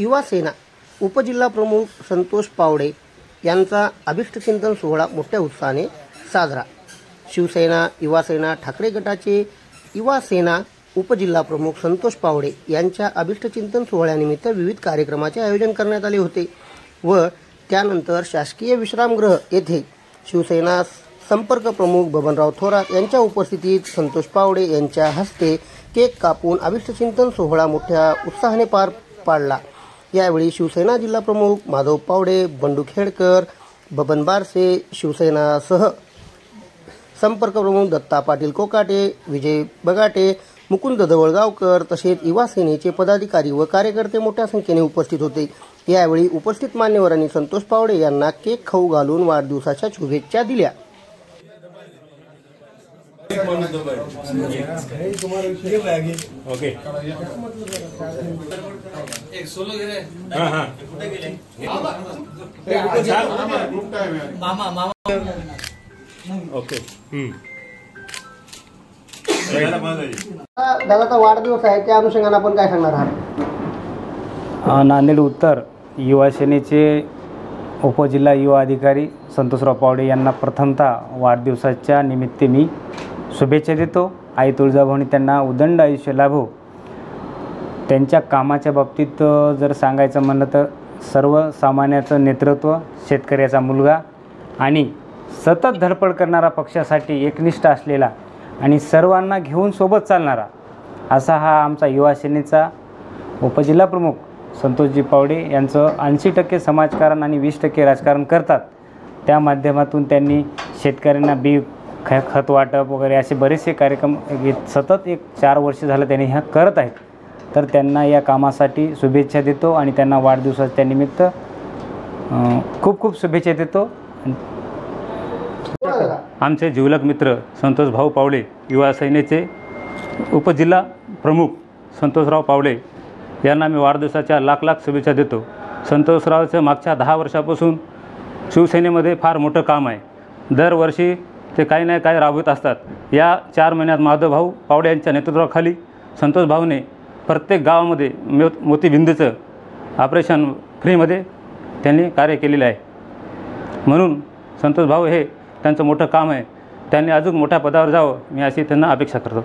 युवा सेना उपजिल्हा प्रमुख संतोष पावडे यांचा अभिष्टचिंतन सोहळा मोठ्या उत्साहाने साजरा। शिवसेना युवा सेना ठाकरे गटाचे युवा सेना उपजिल्हा प्रमुख संतोष पावडे यांच्या अभिष्टचिंतन सोहळ्यानिमित्त विविध कार्यक्रमाचे आयोजन करण्यात आले होते व त्यानंतर शासकीय विश्रामगृह येथे शिवसेना संपर्क प्रमुख बबनराव थोरात यांच्या उपस्थितीत संतोष पावडे यांच्या हस्ते केक कापून अभिष्टचिंतन सोहळा मोठ्या उत्साहाने पार पाडला। यावेळी शिवसेना जिल्हा प्रमुख माधव पावडे, बंडू खेडकर, बबन बारसे, शिवसेनासह संपर्क प्रमुख दत्ता पाटील कोकाटे, विजय बगाटे, मुकुंद दवळगावकर तसेच युवा सेनेचे पदाधिकारी व कार्यकर्ते मोठ्या संख्येने उपस्थित होते। यावेळी उपस्थित मान्यवरांनी संतोष पावडे यांना केक खाऊ घालून वाढदिवसाच्या शुभेच्छा दिल्या। ओके एक सोलो गेले हां कुठे गेले मामा ओके दादाचा वाढदिवस आहे त्या अनुषंगाने आपण काय सांगणार आहात? नांदेड उत्तर युवा सेनेचे उपजिल्हा युवा अधिकारी संतोषराव पावडे यांना प्रथमतः वाढदिवसाच्या निमित्त मी शुभेच्छा देतो। आई तुळजाभवानी त्यांना उदंड आयुष्य लाभो। त्यांच्या कामाच्या बाबतीत जर सांगायचं म्हणलं तर सर्वसामान्याचं नेतृत्व, शेतकऱ्याचा मुलगा आणि सतत धडपड करणारा, पक्षासाठी एकनिष्ठ असलेला आणि सर्वांना घेऊन सोबत चालणारा असा हा आमचा युवा सेनेचा उपजिल्हा प्रमुख संतोषजी पावडे यांचं 80% समाजकारण आणि 20% राजकारण करतात। त्या माध्यमातून त्यांनी शेतकऱ्यांना बी खत वाटप वगैरे असे बरेचसे कार्यक्रम सतत 4 वर्ष झालं त्यांनी ह्या करत आहेत। तर त्यांना या कामासाठी शुभेच्छा देतो आणि त्यांना वाढदिवसाच्या निमित्त खूप खूप शुभेच्छा देतो। आमचे जिवलग मित्र संतोष भाऊ पावडे, युवा सेनेचे उपजिल्हा प्रमुख संतोषराव पावडे यांना मी वाढदिवसाच्या लाख लाख शुभेच्छा देतो। संतोषरावचं मागच्या 10 वर्षापासून शिवसेनेमध्ये फार मोठं काम आहे। दरवर्षी ते काही ना काही राबवत असतात। या 4 महिन्यात माधवभाऊ पावडे यांच्या नेतृत्वाखाली संतोष भाऊने प्रत्येक गावामध्ये मोतीबिंदूचं ऑपरेशन फ्रीमध्ये त्यांनी कार्य केलेलं आहे। म्हणून संतोष भाऊ हे त्यांचं मोठं काम आहे। त्यांनी अजून मोठ्या पदावर जावं मी अशी त्यांना अपेक्षा करतो।